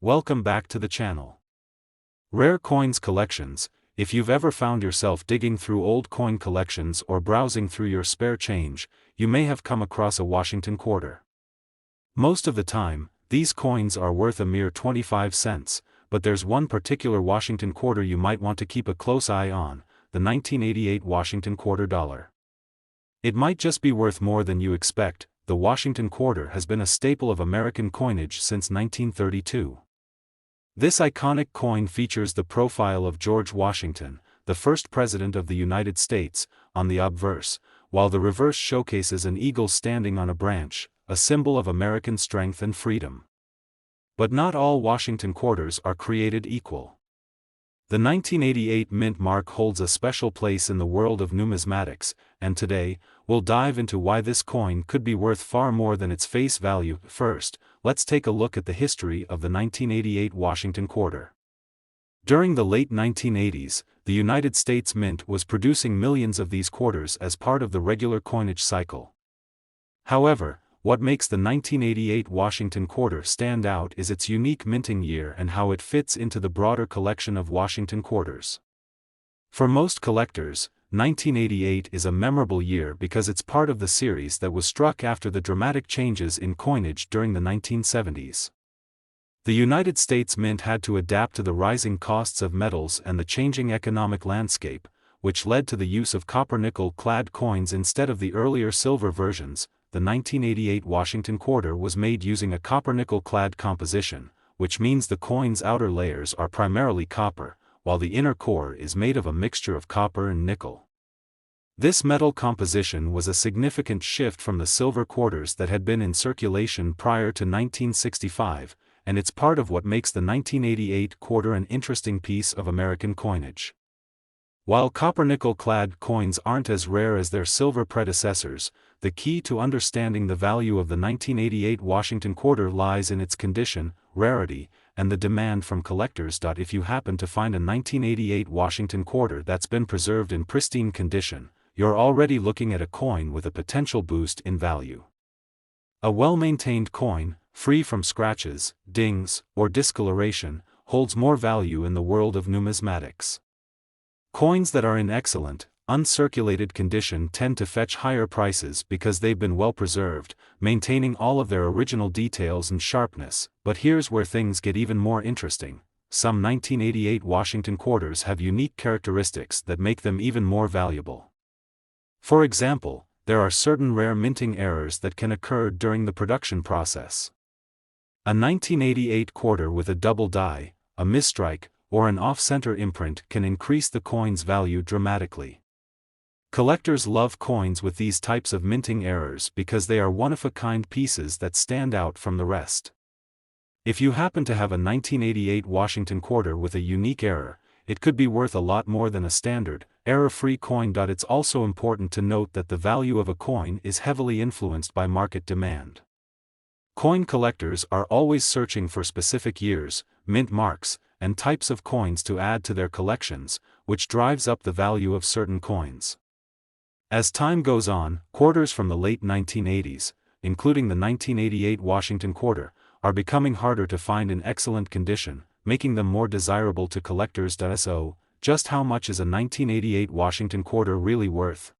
Welcome back to the channel. Rare Coins Collections. If you've ever found yourself digging through old coin collections or browsing through your spare change, you may have come across a Washington quarter. Most of the time, these coins are worth a mere 25 cents, but there's one particular Washington quarter you might want to keep a close eye on, the 1988 Washington quarter dollar. It might just be worth more than you expect. The Washington quarter has been a staple of American coinage since 1932. This iconic coin features the profile of George Washington, the first president of the United States, on the obverse, while the reverse showcases an eagle standing on a branch, a symbol of American strength and freedom. But not all Washington quarters are created equal. The 1988 mint mark holds a special place in the world of numismatics, and today, we'll dive into why this coin could be worth far more than its face value. First, let's take a look at the history of the 1988 Washington quarter. During the late 1980s, the United States Mint was producing millions of these quarters as part of the regular coinage cycle. However, what makes the 1988 Washington quarter stand out is its unique minting year and how it fits into the broader collection of Washington quarters. For most collectors, 1988 is a memorable year because it's part of the series that was struck after the dramatic changes in coinage during the 1970s. The United States Mint had to adapt to the rising costs of metals and the changing economic landscape, which led to the use of copper-nickel-clad coins instead of the earlier silver versions. The 1988 Washington quarter was made using a copper-nickel-clad composition, which means the coin's outer layers are primarily copper, while the inner core is made of a mixture of copper and nickel. This metal composition was a significant shift from the silver quarters that had been in circulation prior to 1965, and it's part of what makes the 1988 quarter an interesting piece of American coinage. While copper-nickel-clad coins aren't as rare as their silver predecessors, the key to understanding the value of the 1988 Washington quarter lies in its condition, rarity, and the demand from collectors. If you happen to find a 1988 Washington quarter that's been preserved in pristine condition, you're already looking at a coin with a potential boost in value. A well-maintained coin, free from scratches, dings, or discoloration, holds more value in the world of numismatics. Coins that are in excellent, uncirculated condition tend to fetch higher prices because they've been well preserved, maintaining all of their original details and sharpness. But here's where things get even more interesting. Some 1988 Washington quarters have unique characteristics that make them even more valuable. For example, there are certain rare minting errors that can occur during the production process. A 1988 quarter with a double die, a misstrike, or an off-center imprint can increase the coin's value dramatically. Collectors love coins with these types of minting errors because they are one-of-a-kind pieces that stand out from the rest. If you happen to have a 1988 Washington quarter with a unique error, it could be worth a lot more than a standard, error-free coin. It's also important to note that the value of a coin is heavily influenced by market demand. Coin collectors are always searching for specific years, mint marks, and types of coins to add to their collections, which drives up the value of certain coins. As time goes on, quarters from the late 1980s, including the 1988 Washington quarter, are becoming harder to find in excellent condition, making them more desirable to collectors. So, just how much is a 1988 Washington quarter really worth?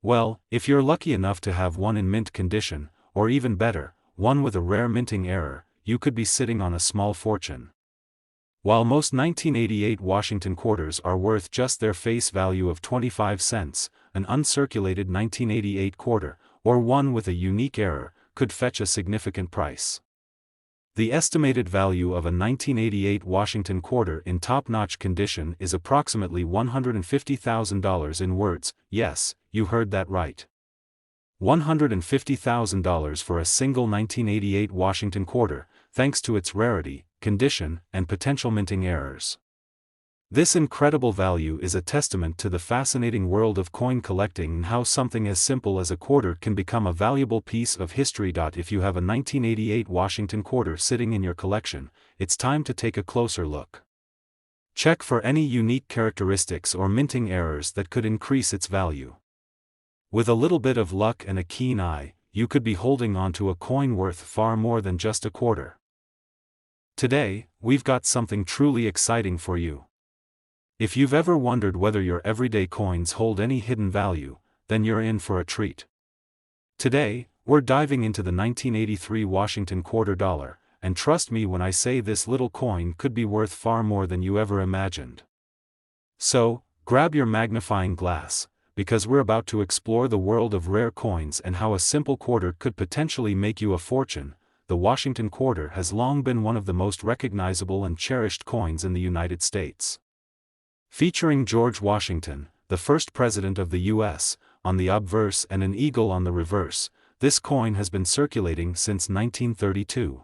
Well, if you're lucky enough to have one in mint condition, or even better, one with a rare minting error, you could be sitting on a small fortune. While most 1988 Washington quarters are worth just their face value of 25 cents, an uncirculated 1988 quarter, or one with a unique error, could fetch a significant price. The estimated value of a 1988 Washington quarter in top-notch condition is approximately $150,000 in words. Yes, you heard that right. $150,000 for a single 1988 Washington quarter, thanks to its rarity, condition, and potential minting errors. This incredible value is a testament to the fascinating world of coin collecting and how something as simple as a quarter can become a valuable piece of history. If you have a 1988 Washington quarter sitting in your collection, it's time to take a closer look. Check for any unique characteristics or minting errors that could increase its value. With a little bit of luck and a keen eye, you could be holding on to a coin worth far more than just a quarter. Today, we've got something truly exciting for you. If you've ever wondered whether your everyday coins hold any hidden value, then you're in for a treat. Today, we're diving into the 1983 Washington quarter dollar, and trust me when I say this little coin could be worth far more than you ever imagined. So, grab your magnifying glass, because we're about to explore the world of rare coins and how a simple quarter could potentially make you a fortune. The Washington quarter has long been one of the most recognizable and cherished coins in the United States. Featuring George Washington, the first president of the U.S., on the obverse and an eagle on the reverse, this coin has been circulating since 1932.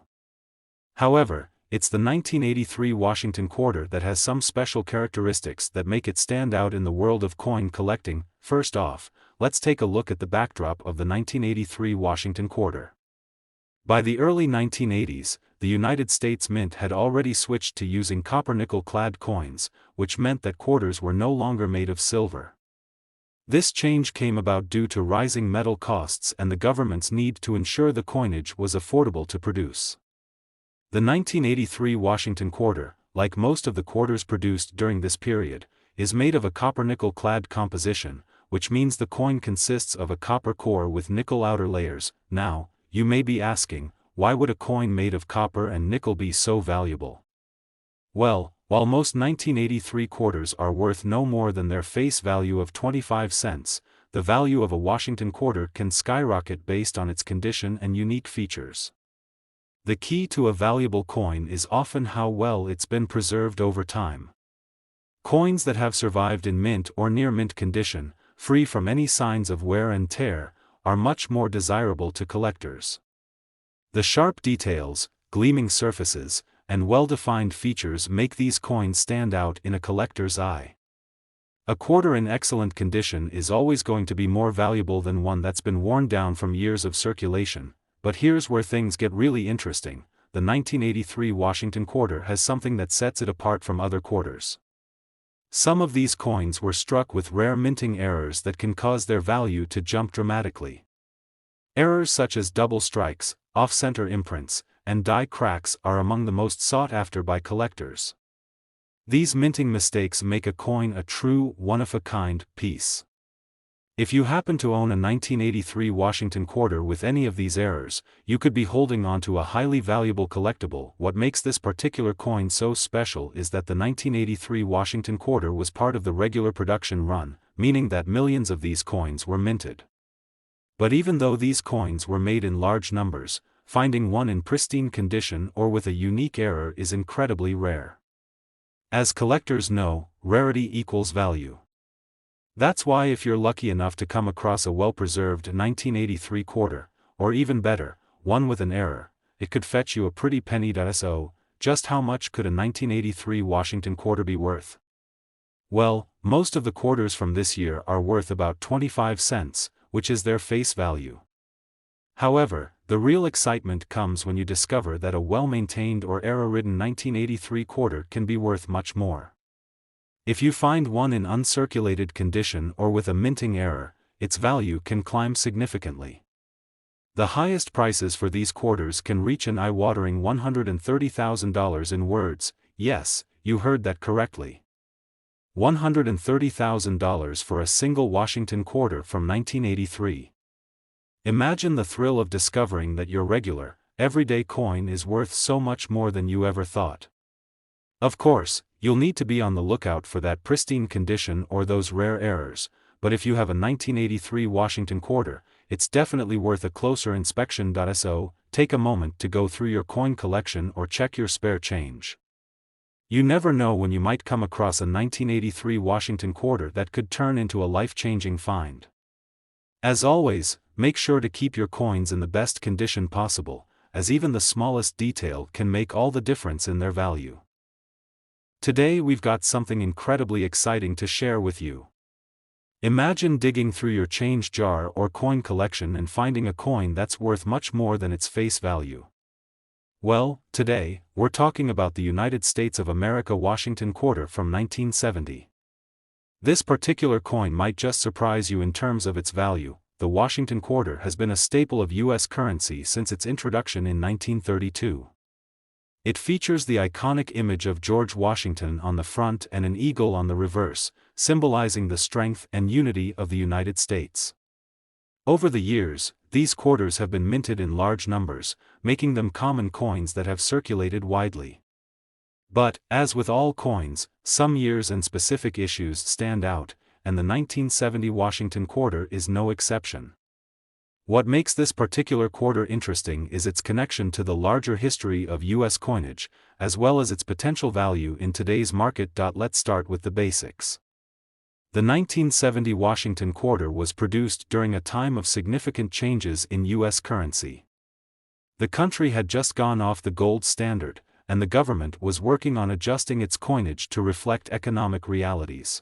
However, it's the 1983 Washington quarter that has some special characteristics that make it stand out in the world of coin collecting. First off, let's take a look at the backdrop of the 1983 Washington quarter. By the early 1980s, the United States Mint had already switched to using copper-nickel-clad coins, which meant that quarters were no longer made of silver. This change came about due to rising metal costs and the government's need to ensure the coinage was affordable to produce. The 1983 Washington quarter, like most of the quarters produced during this period, is made of a copper-nickel-clad composition, which means the coin consists of a copper core with nickel outer layers. Now, you may be asking, why would a coin made of copper and nickel be so valuable? Well, while most 1983 quarters are worth no more than their face value of 25 cents, the value of a Washington quarter can skyrocket based on its condition and unique features. The key to a valuable coin is often how well it's been preserved over time. Coins that have survived in mint or near mint condition, free from any signs of wear and tear, are much more desirable to collectors. The sharp details, gleaming surfaces, and well-defined features make these coins stand out in a collector's eye. A quarter in excellent condition is always going to be more valuable than one that's been worn down from years of circulation, but here's where things get really interesting. The 1983 Washington quarter has something that sets it apart from other quarters. Some of these coins were struck with rare minting errors that can cause their value to jump dramatically. Errors such as double strikes, off-center imprints, and die cracks are among the most sought after by collectors. These minting mistakes make a coin a true, one-of-a-kind piece. If you happen to own a 1983 Washington quarter with any of these errors, you could be holding on to a highly valuable collectible. What makes this particular coin so special is that the 1983 Washington quarter was part of the regular production run, meaning that millions of these coins were minted. But even though these coins were made in large numbers, finding one in pristine condition or with a unique error is incredibly rare. As collectors know, rarity equals value. That's why if you're lucky enough to come across a well-preserved 1983 quarter, or even better, one with an error, it could fetch you a pretty penny. So, just how much could a 1983 Washington quarter be worth? Well, most of the quarters from this year are worth about 25 cents, which is their face value. However, the real excitement comes when you discover that a well-maintained or error-ridden 1983 quarter can be worth much more. If you find one in uncirculated condition or with a minting error, its value can climb significantly. The highest prices for these quarters can reach an eye-watering $130,000 in words. Yes, you heard that correctly. $130,000 for a single Washington quarter from 1983. Imagine the thrill of discovering that your regular, everyday coin is worth so much more than you ever thought. Of course, you'll need to be on the lookout for that pristine condition or those rare errors, but if you have a 1983 Washington quarter, it's definitely worth a closer inspection. So, take a moment to go through your coin collection or check your spare change. You never know when you might come across a 1983 Washington quarter that could turn into a life-changing find. As always, make sure to keep your coins in the best condition possible, as even the smallest detail can make all the difference in their value. Today we've got something incredibly exciting to share with you. Imagine digging through your change jar or coin collection and finding a coin that's worth much more than its face value. Well, today, we're talking about the United States of America Washington quarter from 1970. This particular coin might just surprise you in terms of its value. The Washington quarter has been a staple of U.S. currency since its introduction in 1932. It features the iconic image of George Washington on the front and an eagle on the reverse, symbolizing the strength and unity of the United States. Over the years, these quarters have been minted in large numbers, making them common coins that have circulated widely. But, as with all coins, some years and specific issues stand out, and the 1970 Washington quarter is no exception. What makes this particular quarter interesting is its connection to the larger history of U.S. coinage, as well as its potential value in today's market. Let's start with the basics. The 1970 Washington quarter was produced during a time of significant changes in U.S. currency. The country had just gone off the gold standard, and the government was working on adjusting its coinage to reflect economic realities.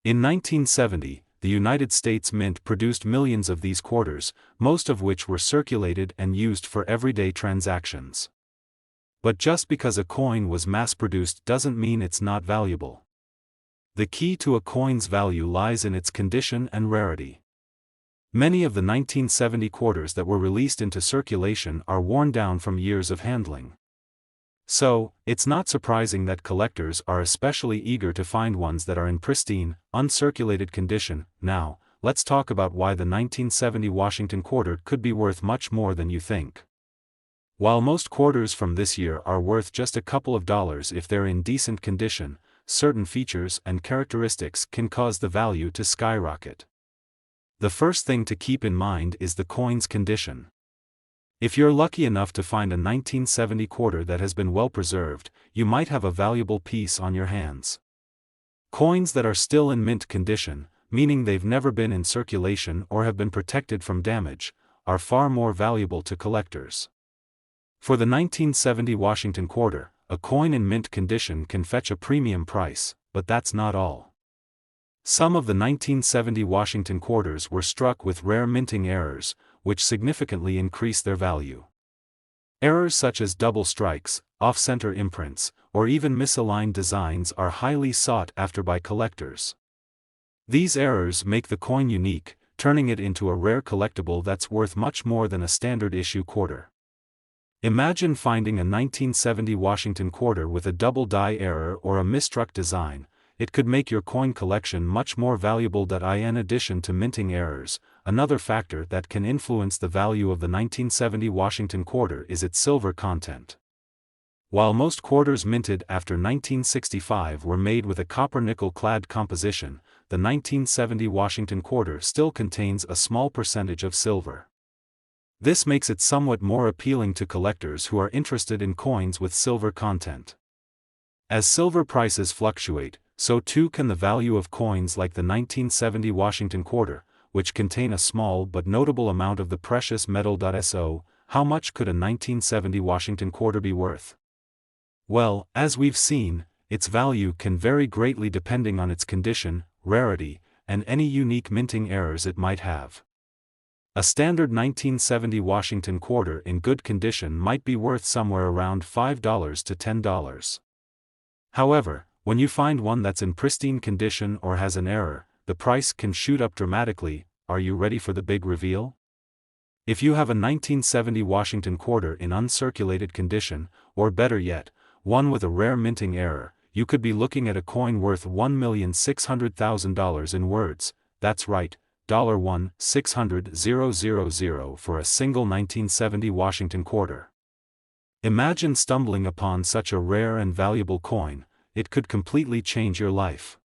In 1970, the United States Mint produced millions of these quarters, most of which were circulated and used for everyday transactions. But just because a coin was mass-produced doesn't mean it's not valuable. The key to a coin's value lies in its condition and rarity. Many of the 1970 quarters that were released into circulation are worn down from years of handling. So, it's not surprising that collectors are especially eager to find ones that are in pristine, uncirculated condition. Now, let's talk about why the 1970 Washington quarter could be worth much more than you think. While most quarters from this year are worth just a couple of dollars if they're in decent condition, certain features and characteristics can cause the value to skyrocket. The first thing to keep in mind is the coin's condition. If you're lucky enough to find a 1970 quarter that has been well preserved, you might have a valuable piece on your hands. Coins that are still in mint condition, meaning they've never been in circulation or have been protected from damage, are far more valuable to collectors. For the 1970 Washington quarter, a coin in mint condition can fetch a premium price, but that's not all. Some of the 1970 Washington quarters were struck with rare minting errors, which significantly increase their value. Errors such as double strikes, off-center imprints, or even misaligned designs are highly sought after by collectors. These errors make the coin unique, turning it into a rare collectible that's worth much more than a standard-issue quarter. Imagine finding a 1970 Washington quarter with a double die error or a misstruck design. It could make your coin collection much more valuable. In addition to minting errors, another factor that can influence the value of the 1970 Washington quarter is its silver content. While most quarters minted after 1965 were made with a copper-nickel clad composition, the 1970 Washington quarter still contains a small percentage of silver. This makes it somewhat more appealing to collectors who are interested in coins with silver content. As silver prices fluctuate, so too can the value of coins like the 1970 Washington quarter, which contain a small but notable amount of the precious metal. So, how much could a 1970 Washington quarter be worth? Well, as we've seen, its value can vary greatly depending on its condition, rarity, and any unique minting errors it might have. A standard 1970 Washington quarter in good condition might be worth somewhere around $5 to $10. However, when you find one that's in pristine condition or has an error, the price can shoot up dramatically. Are you ready for the big reveal? If you have a 1970 Washington quarter in uncirculated condition, or better yet, one with a rare minting error, you could be looking at a coin worth $1,600,000 in words. That's right, $1,600,000 for a single 1970 Washington quarter. Imagine stumbling upon such a rare and valuable coin. It could completely change your life.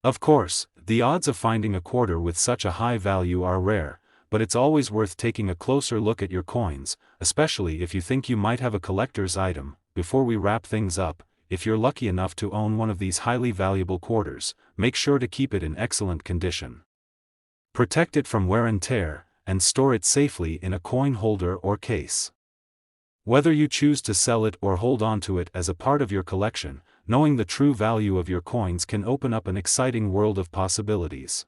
Of course, the odds of finding a quarter with such a high value are rare, but it's always worth taking a closer look at your coins, especially if you think you might have a collector's item. Before we wrap things up, if you're lucky enough to own one of these highly valuable quarters, make sure to keep it in excellent condition. Protect it from wear and tear, and store it safely in a coin holder or case. Whether you choose to sell it or hold on to it as a part of your collection, knowing the true value of your coins can open up an exciting world of possibilities.